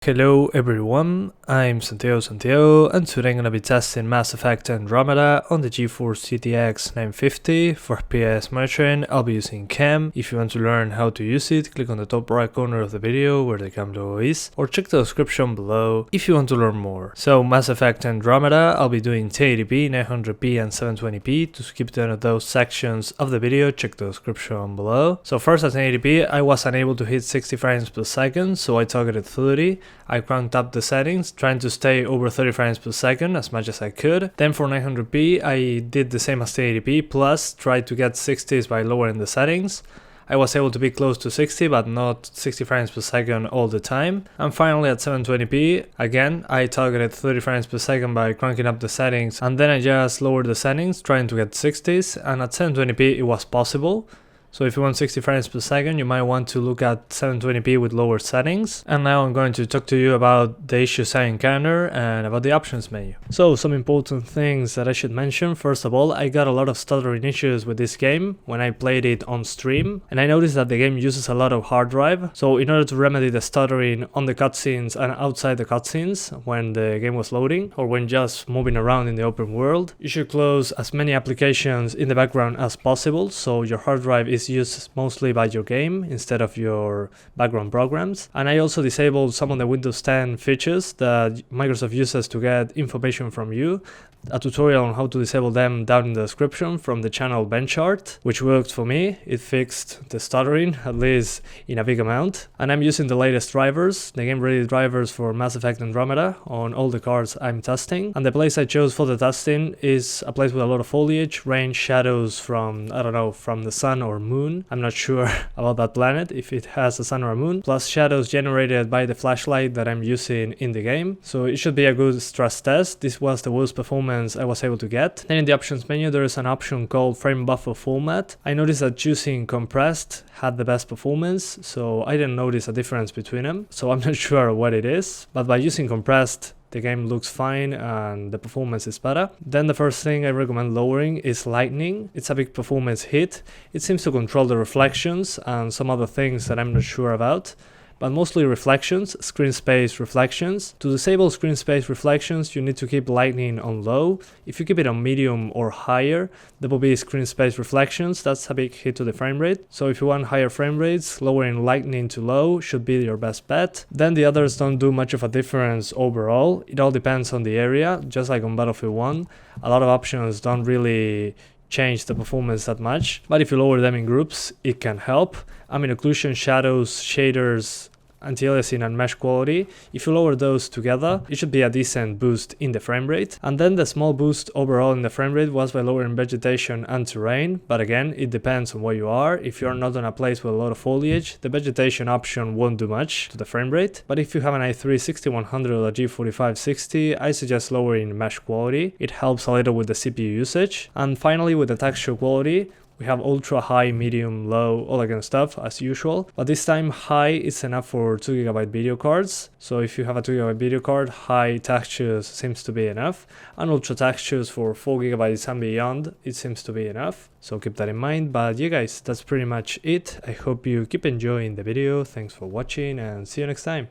Hello everyone, I'm Santiago, and today I'm gonna be testing Mass Effect Andromeda on the GeForce GTX 950. For FPS monitoring, I'll be using CAM. If you want to learn how to use it, click on the top right corner of the video where the CAM logo is, or check the description below if you want to learn more. So Mass Effect Andromeda, I'll be doing 1080p, 900p and 720p. To skip those sections of the video, check the description below. So first at 1080p, I was unable to hit 60 frames per second, so I targeted 30. I cranked up the settings, trying to stay over 30 frames per second as much as I could. Then for 900p, I did the same as 1080p, plus tried to get 60s by lowering the settings. I was able to be close to 60, but not 60 frames per second all the time. And finally at 720p, again, I targeted 30 frames per second by cranking up the settings, and then I just lowered the settings, trying to get 60s, and at 720p it was possible. So if you want 60 frames per second, you might want to look at 720p with lower settings. And now I'm going to talk to you about the issues I encounter and about the options menu. So some important things that I should mention. First of all, I got a lot of stuttering issues with this game when I played it on stream. And I noticed that the game uses a lot of hard drive. So in order to remedy the stuttering on the cutscenes and outside the cutscenes when the game was loading, or when just moving around in the open world, you should close as many applications in the background as possible, so your hard drive is used mostly by your game instead of your background programs. And I also disabled some of the Windows 10 features that Microsoft uses to get information from you. A tutorial on how to disable them down in the description from the channel benchart, which worked for me. It fixed the stuttering, at least in a big amount. And I'm using the latest drivers, the game ready drivers for Mass Effect Andromeda on all the cards I'm testing. And the place I chose for the testing is a place with a lot of foliage, rain, shadows from, I don't know, from the sun or moon. I'm not sure about that planet, if it has a sun or a moon, plus shadows generated by the flashlight that I'm using in the game. So it should be a good stress test. This was the worst performance I was able to get. Then in the options menu, there is an option called frame buffer format. I noticed that choosing compressed had the best performance, so I didn't notice a difference between them. So I'm not sure what it is, but by using compressed, the game looks fine and the performance is better. Then the first thing I recommend lowering is lightning. It's a big performance hit. It seems to control the reflections and some other things that I'm not sure about, but mostly reflections, screen space reflections. To disable screen space reflections, you need to keep lightning on low. If you keep it on medium or higher, there will be screen space reflections. That's a big hit to the frame rate. So if you want higher frame rates, lowering lightning to low should be your best bet. Then the others don't do much of a difference overall. It all depends on the area, just like on Battlefield 1. A lot of options don't really change the performance that much, but if you lower them in groups, it can help. I mean, occlusion, shadows, shaders, anti-aliasing and mesh quality, if you lower those together, it should be a decent boost in the frame rate. And then the small boost overall in the frame rate was by lowering vegetation and terrain, but again, it depends on where you are. If you're not in a place with a lot of foliage, the vegetation option won't do much to the frame rate. But if you have an i3-6100 or a G4560, I suggest lowering mesh quality. It helps a little with the CPU usage. And finally, with the texture quality, we have ultra, high, medium, low, all that kind of stuff as usual. But this time high is enough for 2GB video cards. So if you have a 2GB video card, high textures seems to be enough. And ultra textures for 4GB and beyond, it seems to be enough. So keep that in mind. But yeah guys, that's pretty much it. I hope you keep enjoying the video. Thanks for watching and see you next time.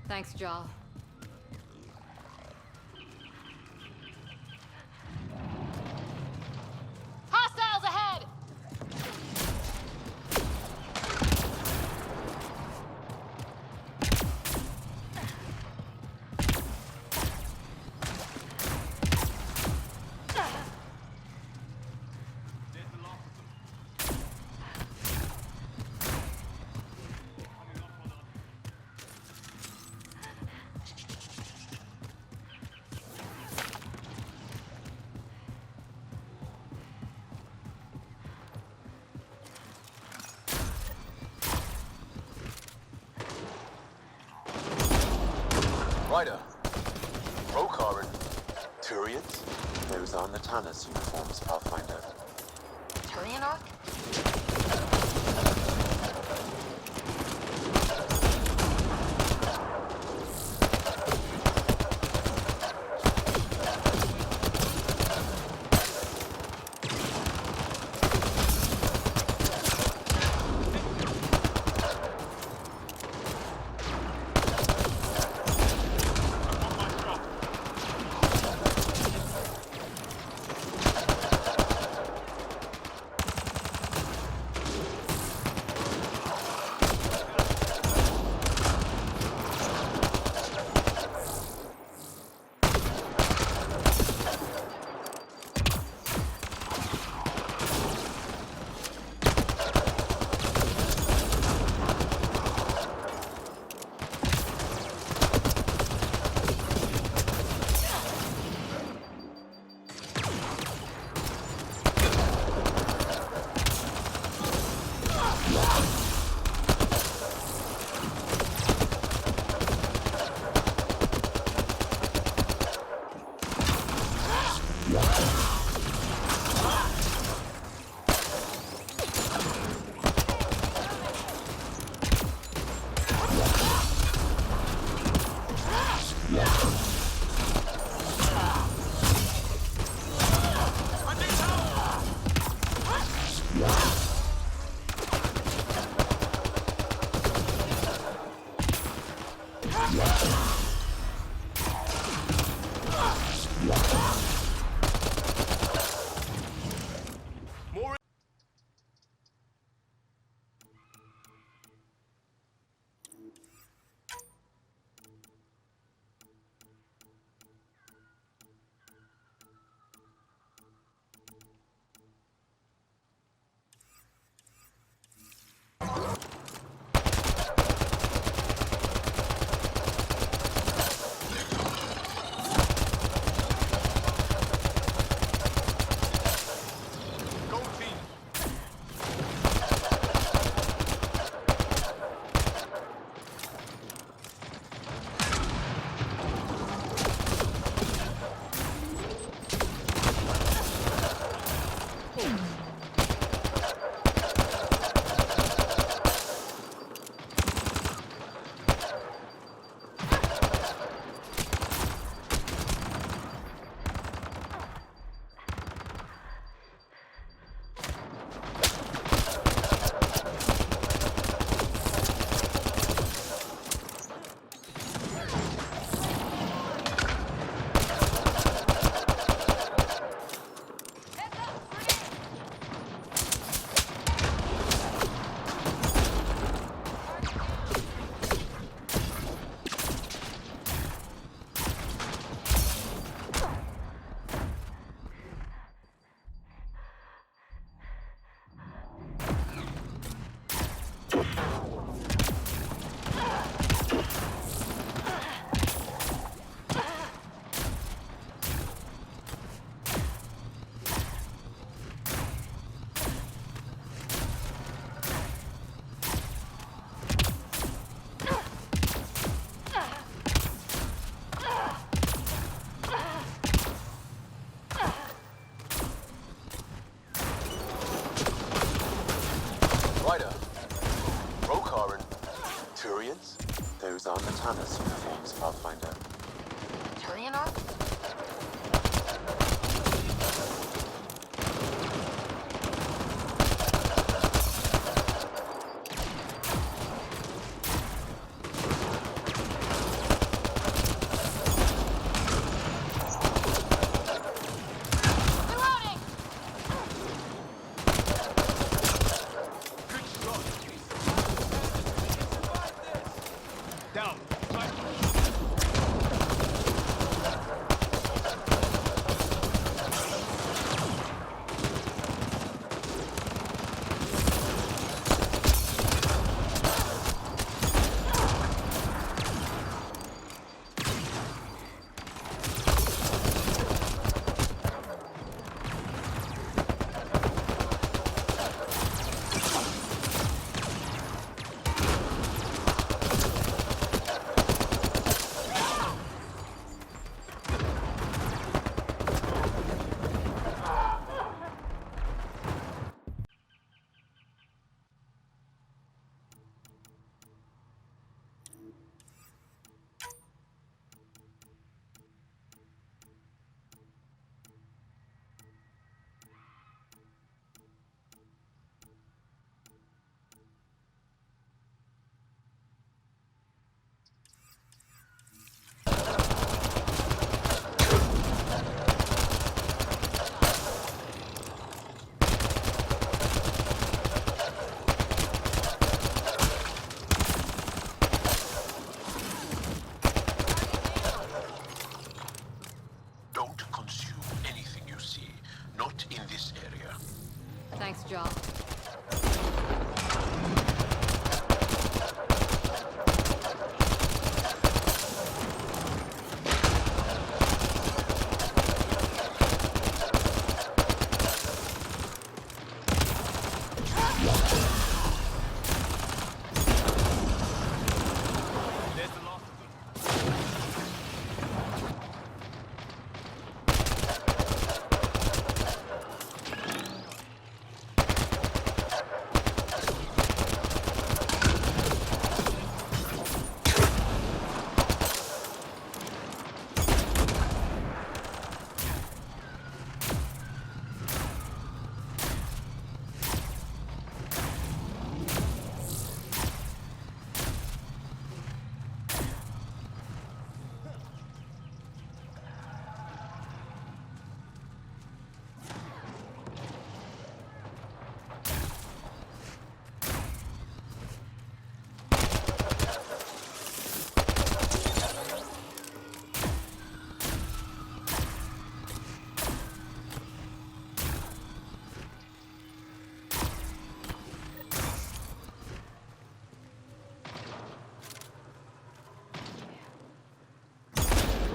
Thanks, Jaw. Hostiles ahead! Ryder, Rokarin, Turians, those are Natana's uniforms, Pathfinder. Turian Arc? Those are Natana's uniforms, Pathfinder. Turian Arc?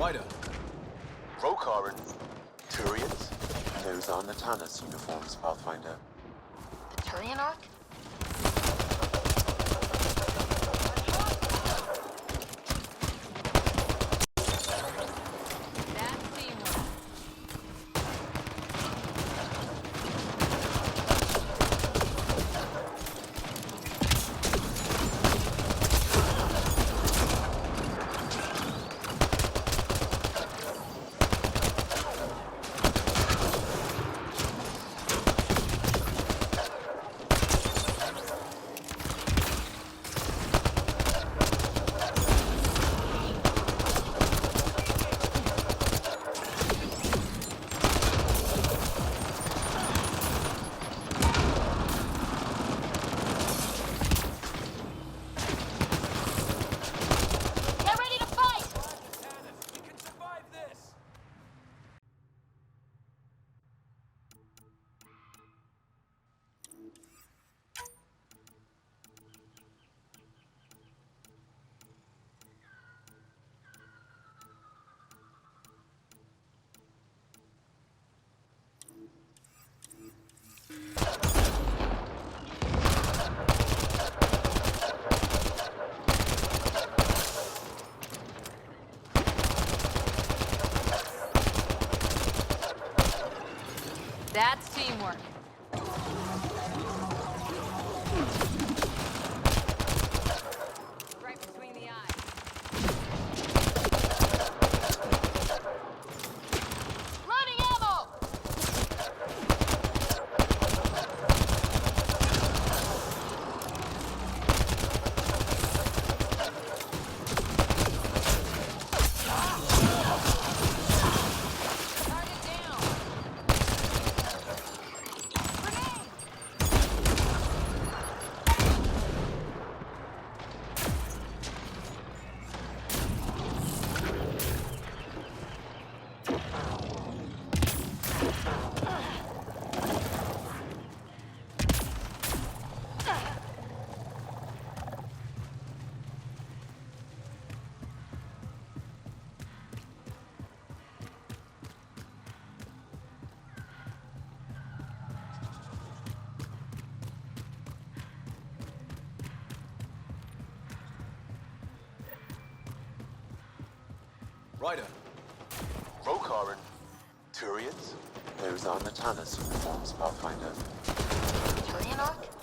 Rider. Rokar and Turians. Those are Natanus uniforms, Pathfinder. The Turian arc? That's teamwork. Get ready to fight! We can survive this! That's teamwork. Right between the eyes. Loading ammo! Target down. Grenade! Rider. Rokar and Turians. Those are Natanus uniforms, Pathfinder. Turian arc?